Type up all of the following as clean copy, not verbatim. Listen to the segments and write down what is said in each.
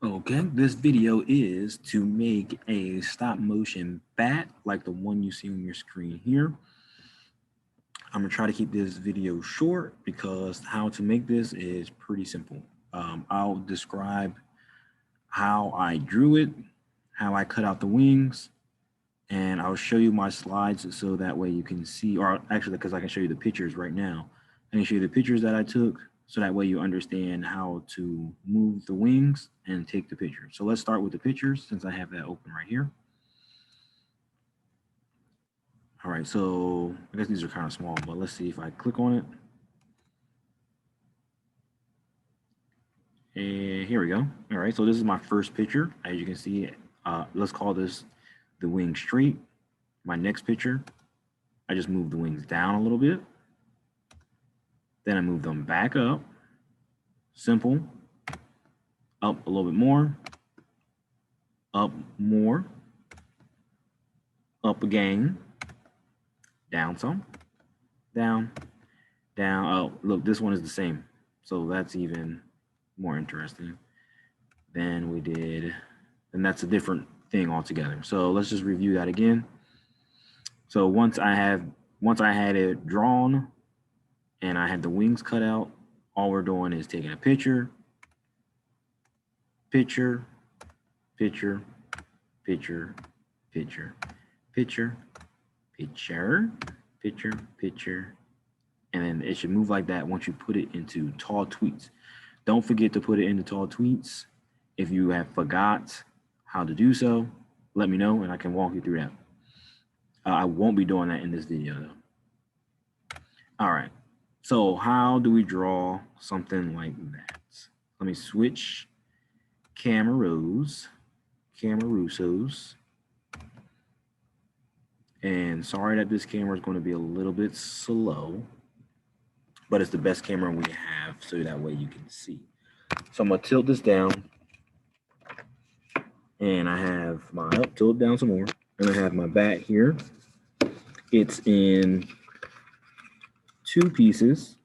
Okay, this video is to make a stop motion bat like the one you see on your screen here. I'm gonna try to keep this video short because how to make this is pretty simple. I'll describe how I drew it, how I cut out the wings, and I'll show you my slides so that way you can see, or actually because I can show you the pictures right now. I can show you the pictures that I took so that way you understand how to move the wings and take the picture. So let's start with the pictures since I have that open right here. All right, so I guess these are kind of small, but let's see if I click on it. And here we go. All right, so this is my first picture. As you can see, let's call this the wing straight. My next picture, I just move the wings down a little bit. Then I move them back up. Simple. Up a little bit more. Up more. Up again. Down some. Down. Down. Oh, look, this one is the same. So that's even more interesting. Then we did, and that's a different thing altogether. So let's just review that again. So once I had it drawn and I had the wings cut out, all we're doing is taking a picture, picture, picture, picture, picture, picture, picture, picture, picture, and then it should move like that once you put it into tall tweets. Don't forget to put it into tall tweets. If you have forgot how to do so, let me know and I can walk you through that. I won't be doing that in this video though. All right, so how do we draw something like that? Let me switch cameras. And sorry that this camera is going to be a little bit slow, but it's the best camera we have so that way you can see. So I'm going to tilt this down, and I have my tilt down some more, and I have my bat here. It's in two pieces,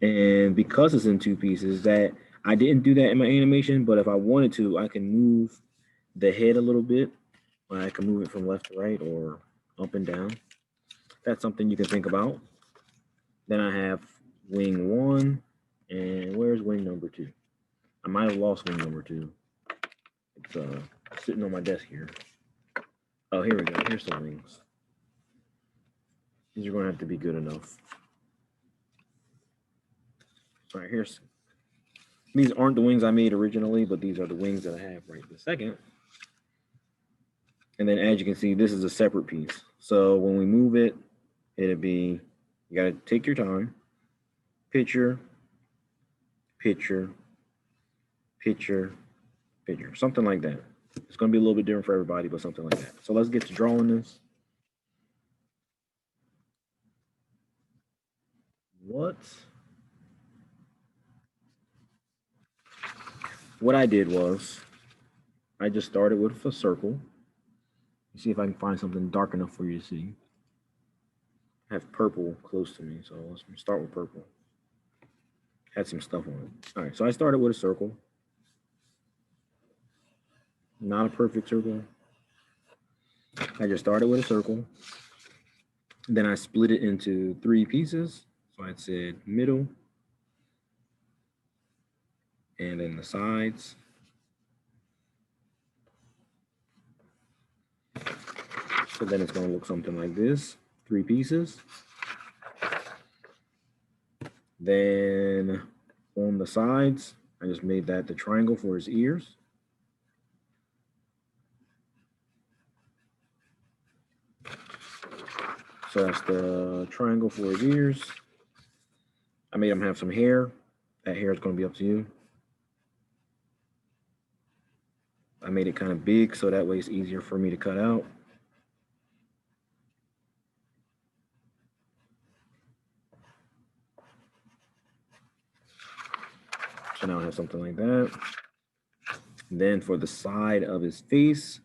and because it's in two pieces, that I didn't do that in my animation, but if I wanted to, I can move the head a little bit. I can move it from left to right or up and down. That's something you can think about. Then I have wing one, and where's wing number two? I might have lost wing number two. It's sitting on my desk here. Oh, here we go. Here's some wings. These are going to have to be good enough. All right, here's. These aren't the wings I made originally, but these are the wings that I have right this second. And then as you can see, this is a separate piece. So when we move it, it'll be, you got to take your time. Picture, picture, picture, picture, something like that. It's going to be a little bit different for everybody, but something like that. So let's get to drawing this. What I did was I just started with a circle. See if I can find something dark enough for you to see. I have purple close to me, so let's start with purple. Had some stuff on it. All right, so I started with a circle. Not a perfect circle. I just started with a circle. Then I split it into three pieces. So I said middle, and then the sides. So then it's going to look something like this, three pieces. Then on the sides, I just made that the triangle for his ears. So that's the triangle for his ears. I made him have some hair. That hair is going to be up to you. I made it kind of big so that way it's easier for me to cut out. So now I have something like that. And then for the side of his face,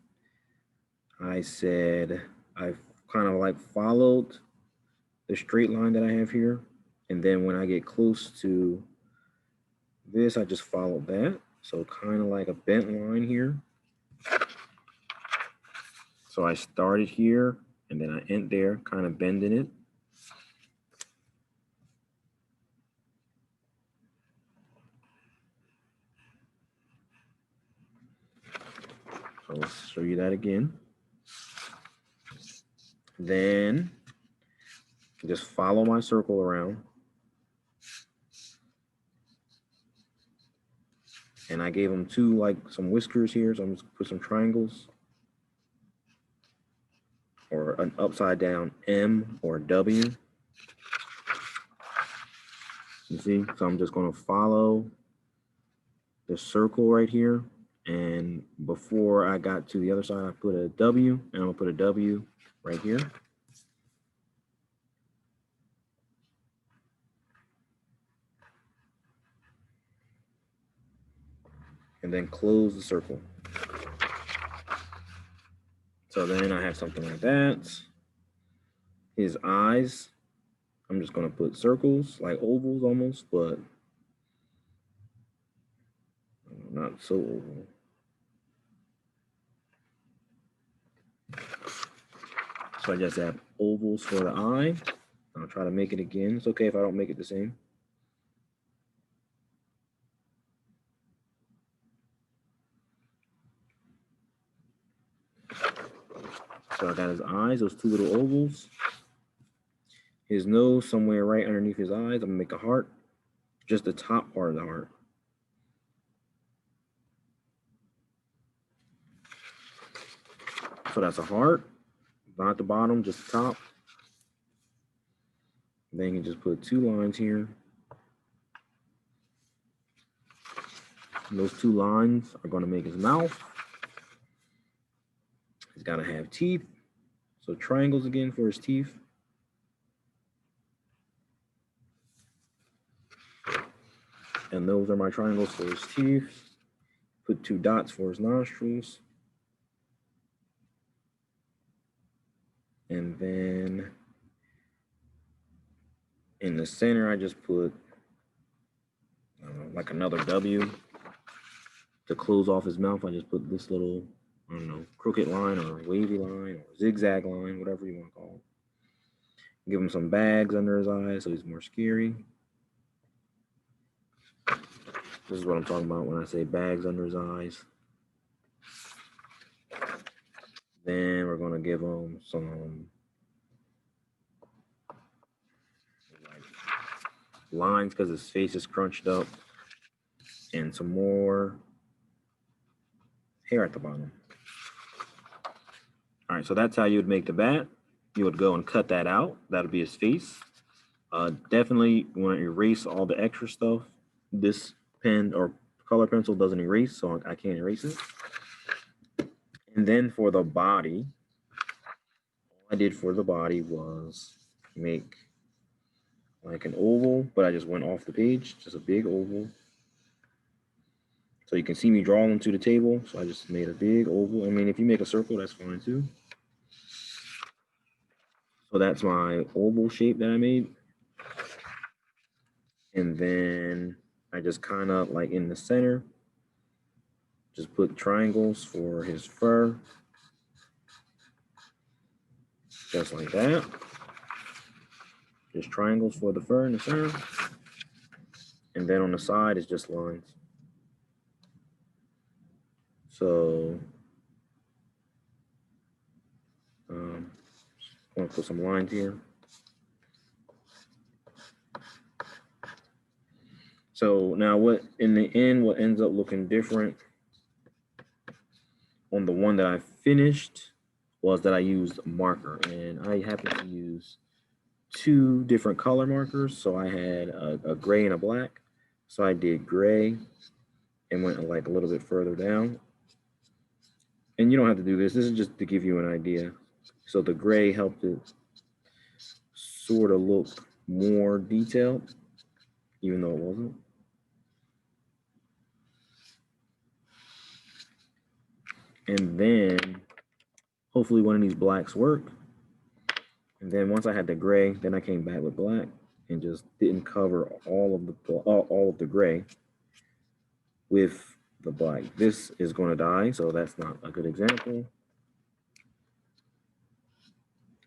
I said I kind of like followed the straight line that I have here. And then when I get close to this, I just followed that. So kind of like a bent line here. So I started here and then I end there, kind of bending it. So let's show you that again. Then just follow my circle around. And I gave them some whiskers here. So I'm just put some triangles or an upside down M or W. You see? So I'm just going to follow the circle right here. And before I got to the other side, I put a W, and I'm going to put a W right here. And then close the circle. So then I have something like that. His eyes, I'm just going to put circles, like ovals almost, but not so oval. So I just have ovals for the eye. I'll try to make it again. It's okay if I don't make it the same. So I got his eyes, those two little ovals. His nose somewhere right underneath his eyes. I'm gonna make a heart, just the top part of the heart. So that's a heart, not the bottom, just the top. Then you just put two lines here. And those two lines are gonna make his mouth. He's gotta have teeth. So triangles again for his teeth. And those are my triangles for his teeth. Put two dots for his nostrils. And then in the center, I just put like another W. To close off his mouth, I just put this little, I don't know, crooked line or wavy line or zigzag line, whatever you want to call it. Give him some bags under his eyes so he's more scary. This is what I'm talking about when I say bags under his eyes. Then we're going to give him some lines because his face is crunched up and some more hair at the bottom. All right, so that's how you would make the bat. You would go and cut that out. That would be his face. Definitely want to erase all the extra stuff. This pen or color pencil doesn't erase, so I can't erase it. And then for the body, all I did for the body was make like an oval, but I just went off the page, just a big oval. So you can see me draw them to the table. So I just made a big oval. I mean, if you make a circle, that's fine too. So that's my oval shape that I made. And then I just kind of like in the center, just put triangles for his fur. Just like that. Just triangles for the fur in the center. And then on the side is just lines. So I'm going to put some lines here. So now what in the end, what ends up looking different on the one that I finished was that I used a marker, and I happened to use two different color markers. So I had a gray and a black. So I did gray and went like a little bit further down. And you don't have to do this. This is just to give you an idea. So the gray helped it sort of look more detailed, even though it wasn't. And then hopefully one of these blacks work. And then once I had the gray, then I came back with black and just didn't cover all of the gray. with the black. This is going to die, so that's not a good example.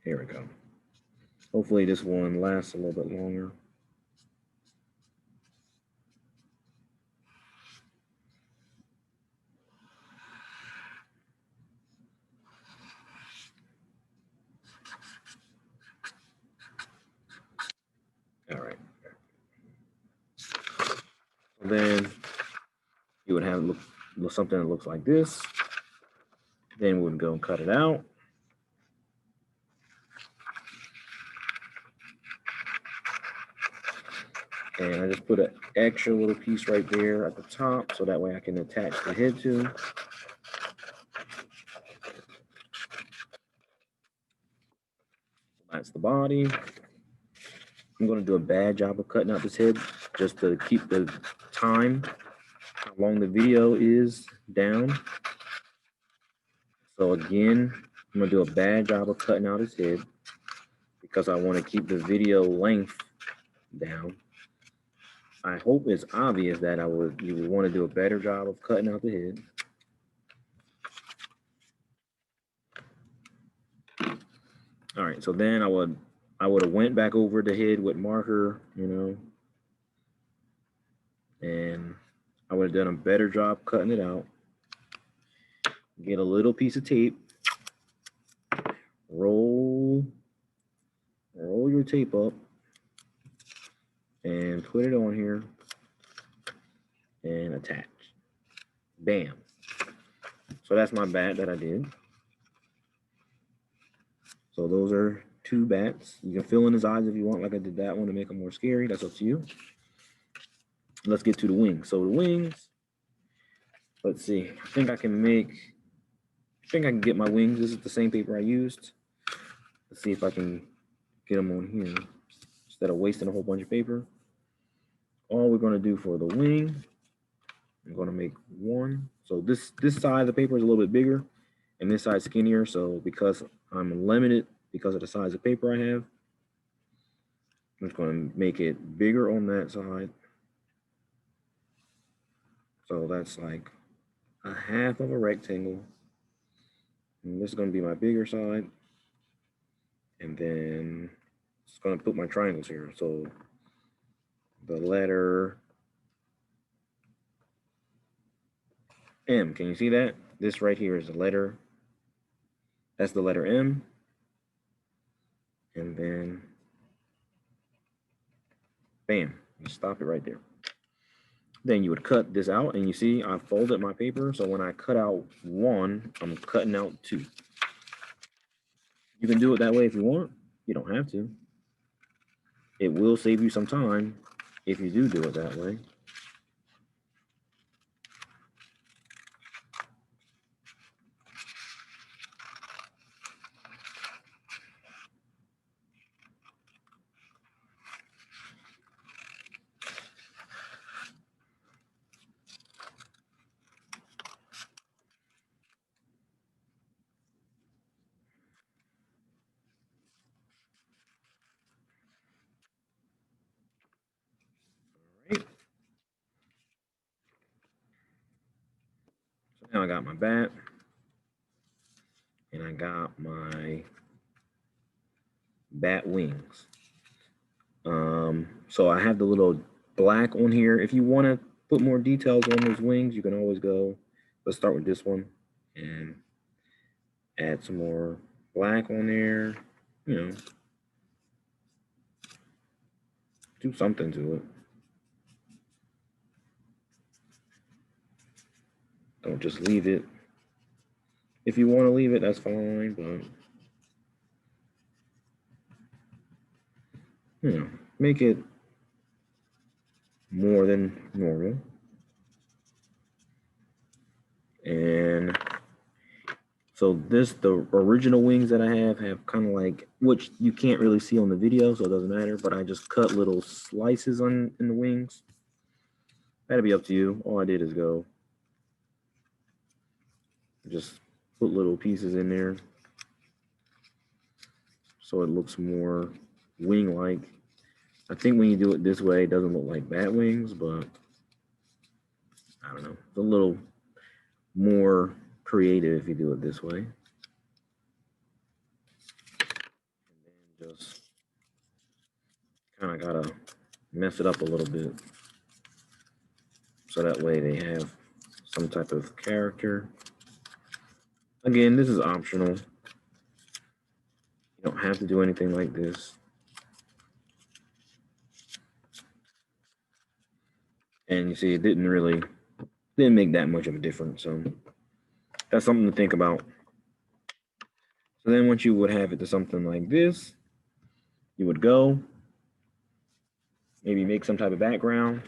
Here we go. Hopefully this one lasts a little bit longer. All right. Then you would have something that looks like this. Then we would go and cut it out. And I just put an extra little piece right there at the top so that way I can attach the head to. That's the body. I'm going to do a bad job of cutting out this head just to keep the time, how long the video is down. So again, I'm going to do a bad job of cutting out his head because I want to keep the video length down. I hope it's obvious that you would want to do a better job of cutting out the head. All right, so then I would have went back over the head with marker, you know, and I would have done a better job cutting it out. Get a little piece of tape, roll your tape up, and put it on here, and attach. Bam. So that's my bat that I did. So those are 2 bats. You can fill in his eyes if you want, like I did that one to make them more scary. That's up to you. Let's get to the wings. So the wings, let's see. I think I can get my wings. This is the same paper I used. Let's see if I can get them on here instead of wasting a whole bunch of paper. All we're going to do for the wing, I'm going to make 1. So this side of the paper is a little bit bigger and this side skinnier. So because I'm limited because of the size of paper I have, I'm just going to make it bigger on that side. So that's like a half of a rectangle. And this is going to be my bigger side. And then it's going to put my triangles here. So the letter M, can you see that? This right here is the letter. That's the letter M. And then bam, you stop it right there. Then you would cut this out, and you see I folded my paper. So when I cut out 1, I'm cutting out 2. You can do it that way if you want. You don't have to. It will save you some time if you do it that way. All right. So now I got my bat, and I got my bat wings. So I have the little black on here. If you want to put more details on those wings, you can always go. Let's start with this one and add some more black on there. You know, do something to it. Don't just leave it. If you want to leave it, that's fine, but you know, make it more than normal. And so the original wings that I have kind of like, which you can't really see on the video, so it doesn't matter, but I just cut little slices in the wings. That'll be up to you. All I did is go just put little pieces in there so it looks more wing-like. I think when you do it this way, it doesn't look like bat wings, but I don't know, it's a little more creative if you do it this way. And then just kind of gotta mess it up a little bit. So that way they have some type of character. Again, this is optional. You don't have to do anything like this. And you see, it didn't make that much of a difference. So that's something to think about. So then once you would have it to something like this, you would go, maybe make some type of background.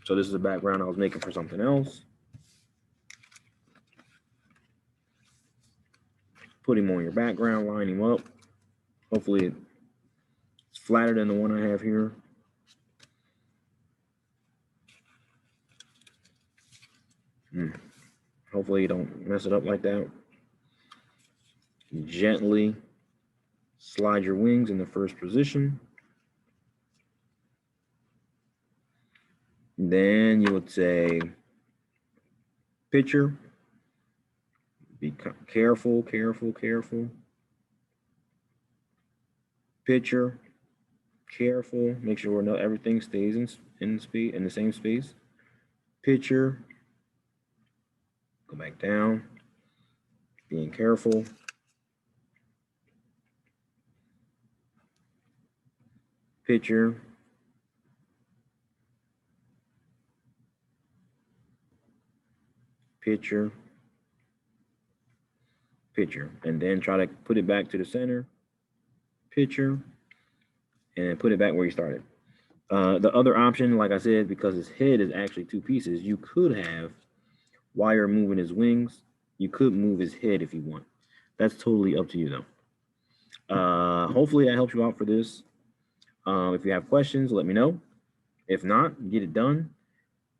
So this is a background I was making for something else. Put him on your background, line him up. Hopefully it's flatter than the one I have here. Hopefully you don't mess it up like that. Gently slide your wings in the first position. Then you would say picture. Be careful, careful, careful. Picture, careful. Make sure everything stays in the same space. Picture. Go back down. Being careful. Picture. Picture. Picture. And then try to put it back to the center. Picture. And put it back where you started. The other option, like I said, because his head is actually two pieces, you could have, while you're moving his wings, you could move his head if you want. That's totally up to you though. Hopefully that helps you out for this. If you have questions, let me know. If not, get it done.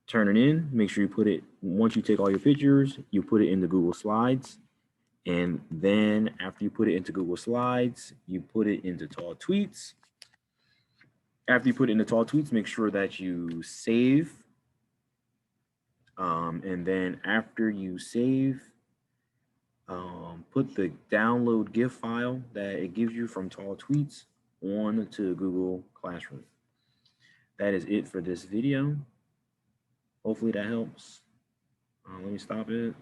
Turn it in. Make sure you put it, once you take all your pictures, you put it into Google Slides. And then after you put it into Google Slides, you put it into Tall Tweets. After you put it into Tall Tweets, make sure that you save. And then after you save, put the download GIF file that it gives you from Tall Tweets on to Google Classroom. That is it for this video. Hopefully that helps. Let me stop it.